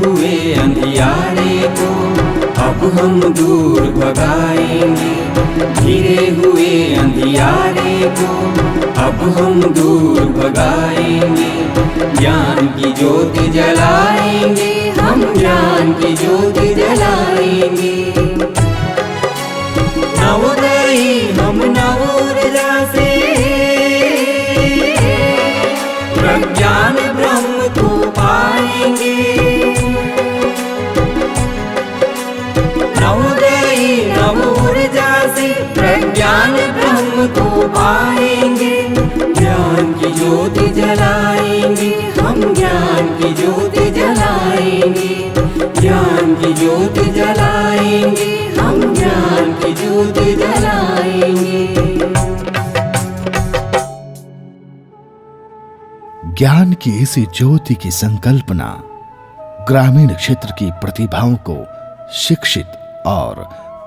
हुए अंधियारे को अब हम दूर भगाएंगे। घिरे हुए अंधियारे को अब हम दूर भगाएंगे। ज्ञान की ज्योति जलाएंगे, हम ज्ञान की ज्योति जलाएंगे। नवोदयी हम नव ऊर्जा से प्रज्ञान ब्रह्म को पाएंगे। नवोदयी नव ऊर्जा से प्रज्ञान ब्रह्म को पाएंगे। ज्ञान की ज्योति जलाएंगे, हम ज्ञान की ज्योति जलाएंगे। ज्ञान की ज्योति जलाएंगे, हम ज्ञान की ज्योति जलाएंगे। ज्ञान की इसी ज्योति की संकल्पना ग्रामीण क्षेत्र की प्रतिभाओं को शिक्षित और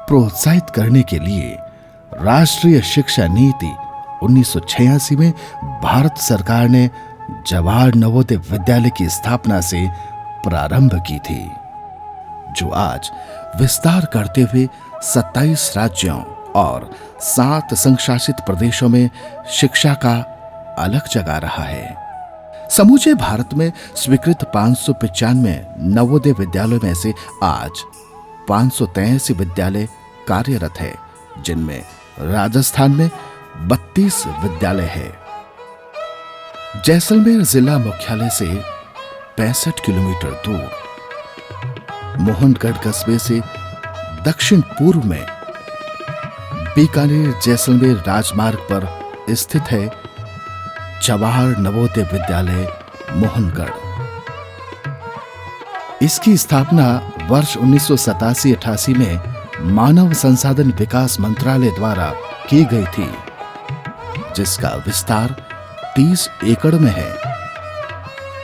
प्रोत्साहित करने के लिए राष्ट्रीय शिक्षा नीति 1986 में भारत सरकार ने जवाहर नवोदय विद्यालय की स्थापना से प्रारंभ की थी, जो आज विस्तार करते हुए 27 राज्यों और 7 संघशासित प्रदेशों में शिक्षा का अलग जगा रहा है। समूचे भारत में स्वीकृत 595 नवोदय विद्यालयों में से आज 583 विद्यालय कार्यरत है, जिनमें राजस्थान में 32 विद्यालय है। जैसलमेर जिला मुख्यालय से 65 किलोमीटर दूर मोहनगढ़ कस्बे से दक्षिण पूर्व में बीकानेर जैसलमेर राजमार्ग पर स्थित है जवाहर नवोदय विद्यालय मोहनगढ़। इसकी स्थापना वर्ष 1987-88 में मानव संसाधन विकास मंत्रालय द्वारा की गई थी, जिसका विस्तार 30 एकड़ में है।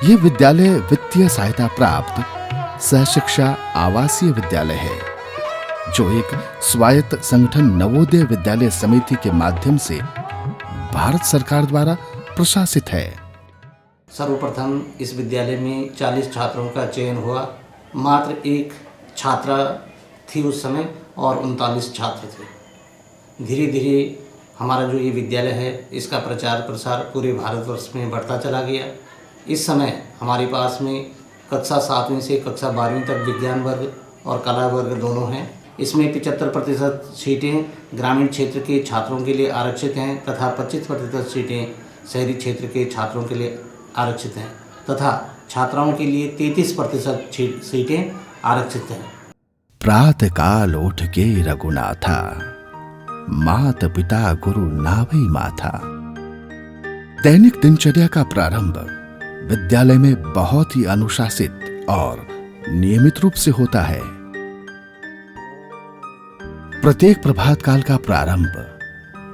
यह विद्यालय वित्तीय सहायता प्राप्त सहशिक्षा आवासीय विद्यालय है, जो एक स्वायत्त संगठन नवोदय विद्यालय समिति के माध्यम से भारत सरकार द्वारा प्रशासित है। सर्वप्रथम इस विद्यालय में 40 छात्रों का चयन हुआ। मात्र एक छात्रा थी उस समय और 39 छात्र थे। धीरे धीरे हमारा जो ये विद्यालय है, इसका प्रचार प्रसार पूरे भारतवर्ष में बढ़ता चला गया। इस समय हमारे पास में कक्षा 7वीं से कक्षा 12वीं तक विज्ञान वर्ग और कला वर्ग दोनों हैं। इसमें 75% सीटें ग्रामीण क्षेत्र के छात्रों के लिए आरक्षित हैं तथा 25% सीटें शहरी क्षेत्र के छात्रों के लिए आरक्षित हैं तथा छात्राओं के लिए 33% सीटें आरक्षित हैं। प्रातः काल उठ के रघुनाथा, मात पिता गुरु नावई माथा। दैनिक दिनचर्या का प्रारंभ विद्यालय में बहुत ही अनुशासित और नियमित रूप से होता है। प्रत्येक प्रभात काल का प्रारंभ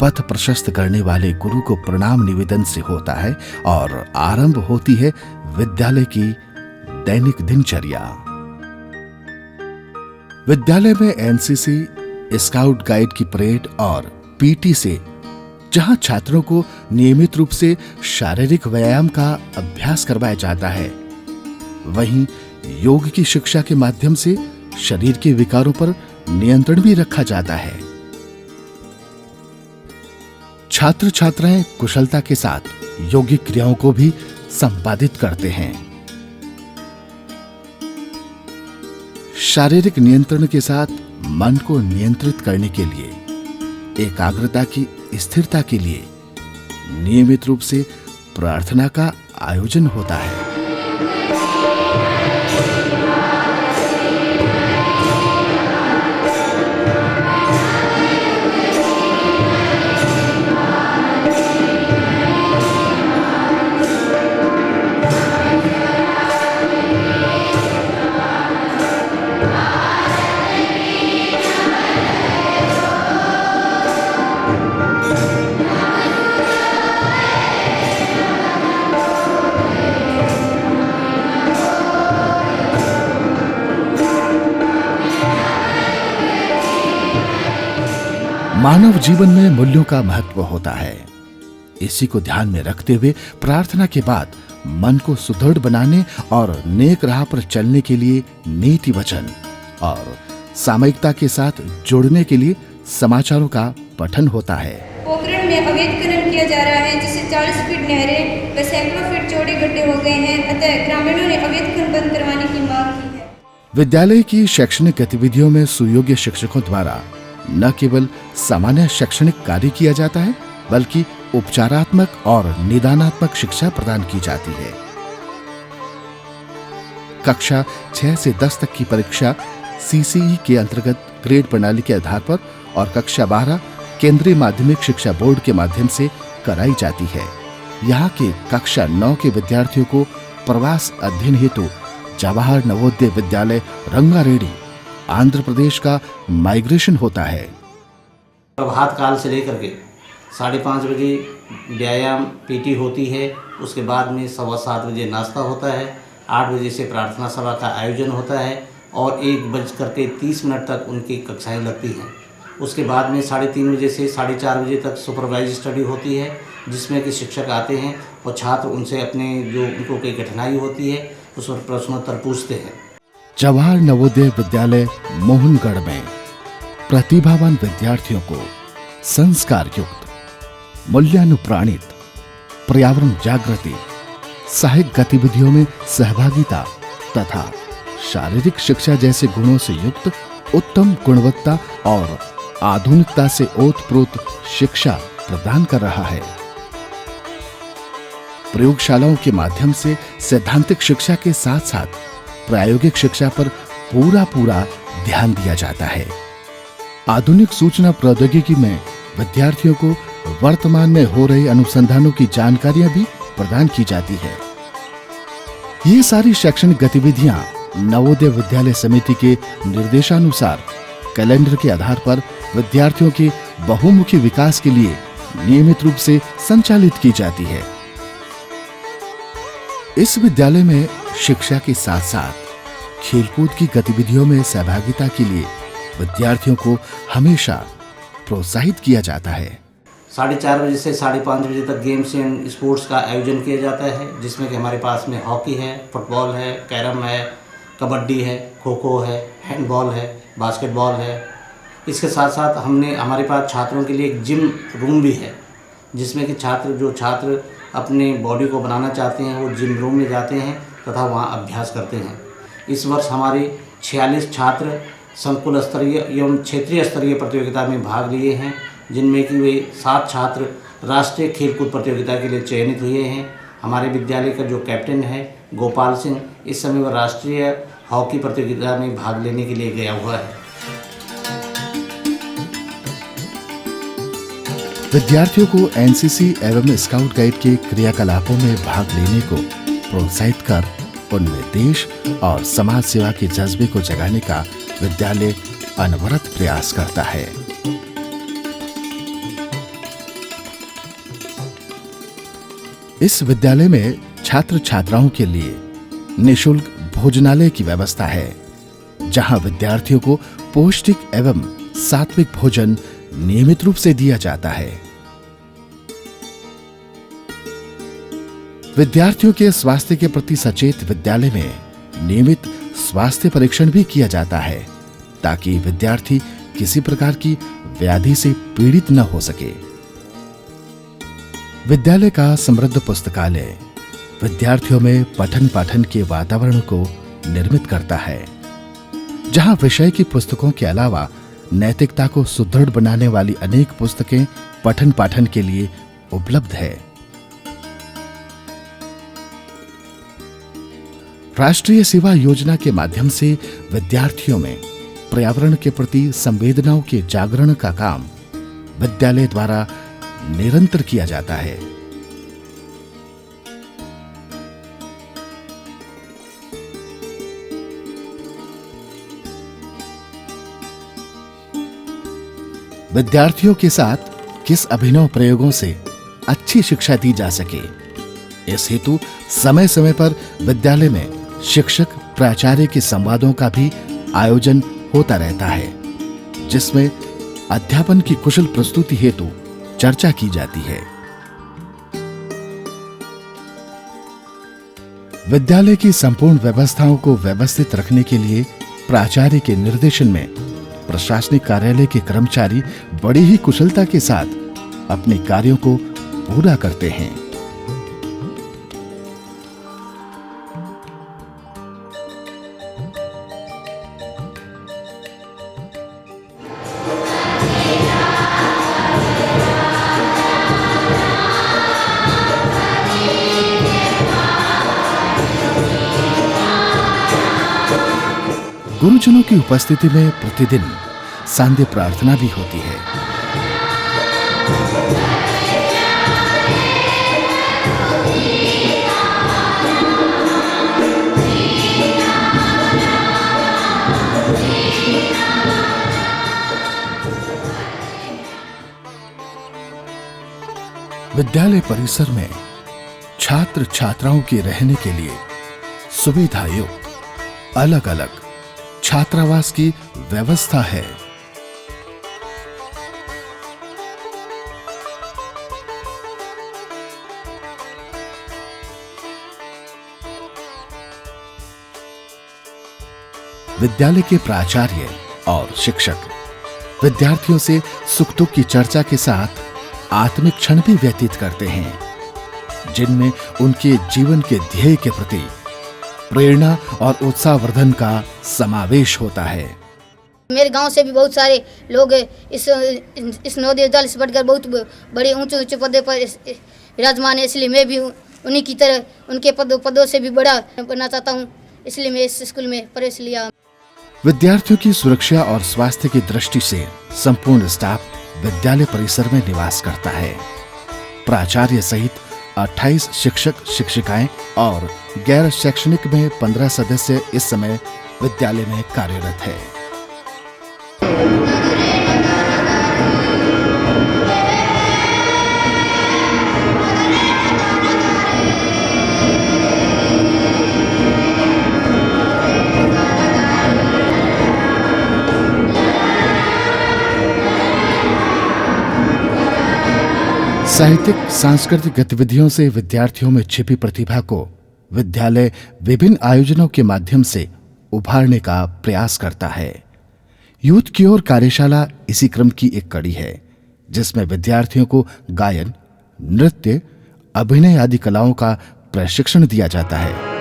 पथ प्रशस्त करने वाले गुरु को प्रणाम निवेदन से होता है और आरंभ होती है विद्यालय की दैनिक दिनचर्या। विद्यालय में एनसीसी, स्काउट गाइड की परेड और पीटी से जहां छात्रों को नियमित रूप से शारीरिक व्यायाम का अभ्यास करवाया जाता है, वहीं योग की शिक्षा के माध्यम से शरीर के विकारों पर नियंत्रण भी रखा जाता है। छात्र छात्राएं कुशलता के साथ योगिक क्रियाओं को भी संपादित करते हैं। शारीरिक नियंत्रण के साथ मन को नियंत्रित करने के लिए, एकाग्रता की स्थिरता के लिए नियमित रूप से प्रार्थना का आयोजन होता है। मानव जीवन में मूल्यों का महत्व होता है। इसी को ध्यान में रखते हुए प्रार्थना के बाद मन को सुदृढ़ बनाने और नेक राह पर चलने के लिए नीति वचन और सामयिकता के साथ जोड़ने के लिए समाचारों का पठन होता है। पोखरण में अवैध खनन किया जा रहा है, जिससे 40 फीट नहरें व सैकड़ों फीट चौड़े गड्ढे हो गए हैं। अतः ग्रामीणों ने अवैध खनन बंद करवाने की मांग की है। विद्यालय की शैक्षणिक गतिविधियों में सुयोग्य शिक्षकों द्वारा न केवल सामान्य शैक्षणिक कार्य किया जाता है, बल्कि उपचारात्मक और निदानात्मक शिक्षा प्रदान की जाती है। कक्षा 6 से 10 तक की परीक्षा CCE के अंतर्गत ग्रेड प्रणाली के आधार पर और कक्षा 12 केंद्रीय माध्यमिक शिक्षा बोर्ड के माध्यम से कराई जाती है। यहाँ के कक्षा 9 के विद्यार्थियों को प्रवास अध्ययन हेतु जवाहर नवोदय विद्यालय रंगारेड्डी आंध्र प्रदेश का माइग्रेशन होता है। प्रभात काल से लेकर के 5:30 बजे व्यायाम PT होती है। उसके बाद में 7:15 बजे नाश्ता होता है। 8 बजे से प्रार्थना सभा का आयोजन होता है और 1:30 तक उनकी कक्षाएं लगती हैं। उसके बाद में 3:30 बजे से 4:30 बजे तक सुपरवाइज स्टडी होती है, जिसमें कि शिक्षक आते हैं और छात्र उनसे अपने जो उनको कोई कठिनाई होती है उस पर प्रश्नोत्तर पूछते हैं। जवाहर नवोदय विद्यालय मोहनगढ़ में प्रतिभावान विद्यार्थियों को संस्कार युक्त, मूल्यानुप्राणित, पर्यावरण जागृति, साहित्य गतिविधियों में सहभागिता तथा शारीरिक शिक्षा जैसे गुणों से युक्त उत्तम गुणवत्ता और आधुनिकता से ओतप्रोत शिक्षा प्रदान कर रहा है। प्रयोगशालाओं के माध्यम से सैद्धांतिक शिक्षा के साथ साथ प्रायोगिक शिक्षा पर पूरा ध्यान दिया जाता है। आधुनिक सूचना प्रौद्योगिकी में विद्यार्थियों को वर्तमान में हो रहे अनुसंधानों की जानकारियां भी प्रदान की जाती है। ये सारी शैक्षणिक गतिविधियां नवोदय विद्यालय समिति के निर्देशानुसार कैलेंडर के आधार पर विद्यार्थियों के बहुमुखी विकास के लिए नियमित रूप से संचालित की जाती है। इस विद्यालय में शिक्षा के साथ साथ खेलकूद की गतिविधियों में सहभागिता के लिए विद्यार्थियों को हमेशा प्रोत्साहित किया जाता है। 4:30 बजे से 5:30 बजे तक गेम्स एंड स्पोर्ट्स का आयोजन किया जाता है, जिसमें कि हमारे पास में हॉकी है, फुटबॉल है, कैरम है, कबड्डी है, खो खो है, हैंडबॉल है, बास्केटबॉल है। इसके साथ साथ हमारे पास छात्रों के लिए एक जिम रूम भी है, जिसमें कि छात्र अपने बॉडी को बनाना चाहते हैं वो जिम रूम में जाते हैं तथा वहाँ अभ्यास करते हैं। इस वर्ष हमारे 46 छात्र संकुल स्तरीय एवं क्षेत्रीय स्तरीय प्रतियोगिता में भाग लिए हैं, जिनमें कि वे 7 छात्र राष्ट्रीय खेलकूद प्रतियोगिता के लिए चयनित हुए हैं। हमारे विद्यालय का जो कैप्टन है गोपाल सिंह, इस समय वह राष्ट्रीय हॉकी प्रतियोगिता में भाग लेने के लिए गया हुआ है। विद्यार्थियों को NCC एवं स्काउट गाइड के क्रियाकलापों में भाग लेने को प्रोत्साहित कर उनमें देश और समाज सेवा के जज्बे को जगाने का विद्यालय अनवरत प्रयास करता है। इस विद्यालय में छात्र छात्राओं के लिए निःशुल्क भोजनालय की व्यवस्था है, जहां विद्यार्थियों को पौष्टिक एवं सात्विक भोजन नियमित रूप से दिया जाता है। विद्यार्थियों के स्वास्थ्य के प्रति सचेत विद्यालय में नियमित स्वास्थ्य परीक्षण भी किया जाता है, ताकि विद्यार्थी किसी प्रकार की व्याधि से पीड़ित न हो सके। विद्यालय का समृद्ध पुस्तकालय विद्यार्थियों में पठन पाठन के वातावरण को निर्मित करता है, जहां विषय की पुस्तकों के अलावा नैतिकता को सुदृढ़ बनाने वाली अनेक पुस्तकें पठन पाठन के लिए उपलब्ध है। राष्ट्रीय सेवा योजना के माध्यम से विद्यार्थियों में पर्यावरण के प्रति संवेदनाओं के जागरण का काम विद्यालय द्वारा निरंतर किया जाता है। विद्यार्थियों के साथ किस अभिनव प्रयोगों से अच्छी शिक्षा दी जा सके, इस हेतु समय समय पर विद्यालय में शिक्षक प्राचार्य के संवादों का भी आयोजन होता रहता है, जिसमें अध्यापन की कुशल प्रस्तुति हेतु चर्चा की जाती है। विद्यालय की संपूर्ण व्यवस्थाओं को व्यवस्थित रखने के लिए प्राचार्य के निर्देशन में प्रशासनिक कार्यालय के कर्मचारी बड़ी ही कुशलता के साथ अपने कार्यों को पूरा करते हैं। गुरुजनों की उपस्थिति में प्रतिदिन सांध्य प्रार्थना भी होती है। विद्यालय परिसर में छात्र छात्राओं के रहने के लिए सुविधायुक्त अलग अलग छात्रावास की व्यवस्था है। विद्यालय के प्राचार्य और शिक्षक विद्यार्थियों से सुख दुख की चर्चा के साथ आत्मिक क्षण भी व्यतीत करते हैं, जिनमें उनके जीवन के ध्येय के प्रति प्रेरणा और उत्साहवर्धन का समावेश होता है। मेरे गांव से भी बहुत सारे लोग इस नवोदय विद्यालय से पढ़कर बहुत बड़े ऊंचे ऊंचे पदों पर विराजमान है, इसलिए मैं भी उन्हीं की तरह उनके पदों से भी बड़ा बनना चाहता हूं, इसलिए मैं इस स्कूल में प्रवेश लिया। विद्यार्थियों की सुरक्षा और स्वास्थ्य की दृष्टि से संपूर्ण स्टाफ विद्यालय परिसर में निवास करता है। प्राचार्य सहित 28 शिक्षक शिक्षिकाएं और गैर शैक्षणिक में 15 सदस्य इस समय विद्यालय में कार्यरत है। साहित्यिक सांस्कृतिक गतिविधियों से विद्यार्थियों में छिपी प्रतिभा को विद्यालय विभिन्न आयोजनों के माध्यम से उभारने का प्रयास करता है। यूथ की ओर कार्यशाला इसी क्रम की एक कड़ी है, जिसमें विद्यार्थियों को गायन, नृत्य, अभिनय आदि कलाओं का प्रशिक्षण दिया जाता है।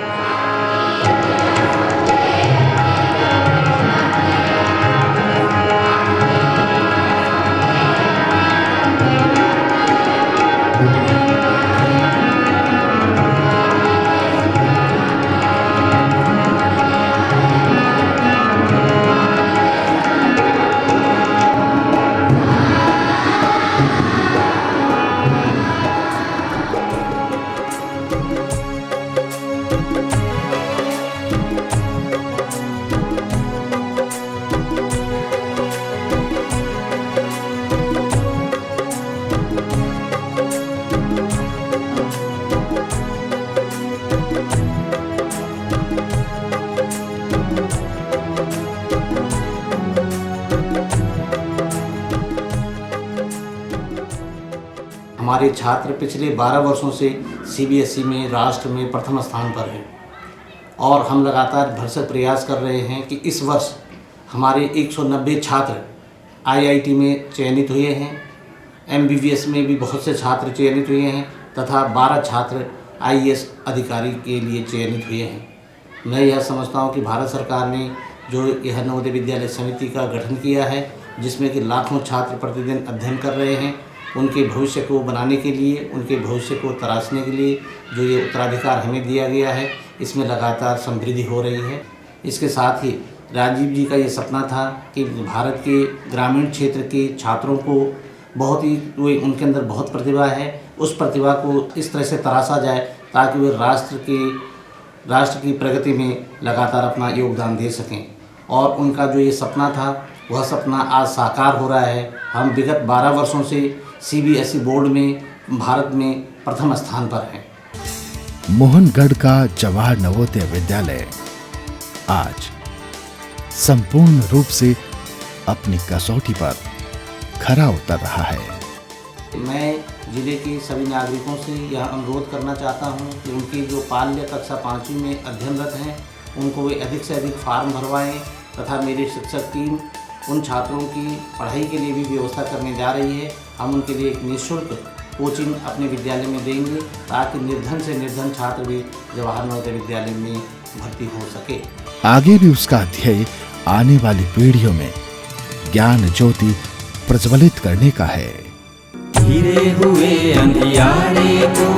हमारे छात्र पिछले 12 वर्षों से सीबीएसई में राष्ट्र में प्रथम स्थान पर हैं और हम लगातार भरसक प्रयास कर रहे हैं कि इस वर्ष हमारे 190 छात्र आईआईटी में चयनित हुए हैं, एमबीबीएस में भी बहुत से छात्र चयनित हुए हैं तथा 12 छात्र आईएएस अधिकारी के लिए चयनित हुए हैं। मैं यह समझता हूँ कि भारत सरकार ने जो यह नवोदय विद्यालय समिति का गठन किया है, जिसमें कि लाखों छात्र प्रतिदिन अध्ययन कर रहे हैं, उनके भविष्य को बनाने के लिए, उनके भविष्य को तराशने के लिए जो ये उत्तराधिकार हमें दिया गया है, इसमें लगातार समृद्धि हो रही है। इसके साथ ही राजीव जी का ये सपना था कि भारत के ग्रामीण क्षेत्र के छात्रों को बहुत ही उनके अंदर बहुत प्रतिभा है, उस प्रतिभा को इस तरह से तराशा जाए ताकि वे राष्ट्र की प्रगति में लगातार अपना योगदान दे सकें। और उनका जो ये सपना था वह सपना आज साकार हो रहा है। हम विगत 12 वर्षों से सीबीएसई बोर्ड में भारत में प्रथम स्थान पर हैं। मोहनगढ़ का जवाहर नवोदय विद्यालय आज संपूर्ण रूप से अपनी कसौटी पर खरा उतर रहा है। मैं जिले के सभी नागरिकों से यह अनुरोध करना चाहता हूं कि उनकी जो बाल्य कक्षा 5वीं में अध्ययनरत हैं उनको वे अधिक से अधिक फार्म भरवाएं तथा मेरी शिक्षक टीम उन छात्रों की पढ़ाई के लिए भी व्यवस्था करने जा रही है। हम उनके लिए एक निःशुल्क कोचिंग अपने विद्यालय में देंगे ताकि निर्धन से निर्धन छात्र भी जवाहर नवोदय विद्यालय में भर्ती हो सके। आगे भी उसका ध्येय आने वाली पीढ़ियों में ज्ञान ज्योति प्रज्वलित करने का है। घिरे हुए अंधियारे को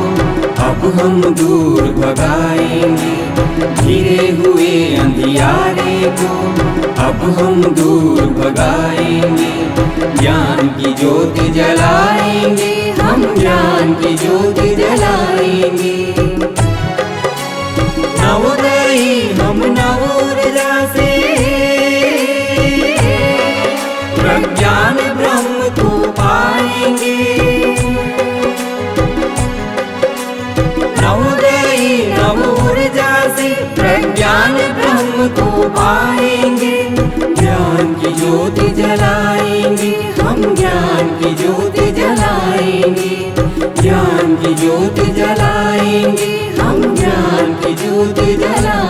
अब हम दूर भगाएंगे, घिरे हुए अंधियारे को अब हम दूर भगाएंगे। ज्ञान की ज्योति जलाएंगे, हम ज्ञान की ज्योति जलाएंगे। नवोदयी हम नवोदया से प्रज्ञान ब्रह्म को पाएंगे। नवोदयी नवोदया से प्रज्ञान ब्रह्म को पाएंगे। ज्ञान की ज्योति जलाएंगे, हम ज्ञान की ज्योति जलाएंगे। ज्ञान की ज्योति जलाएंगे, हम ज्ञान की ज्योति जलाएंगे।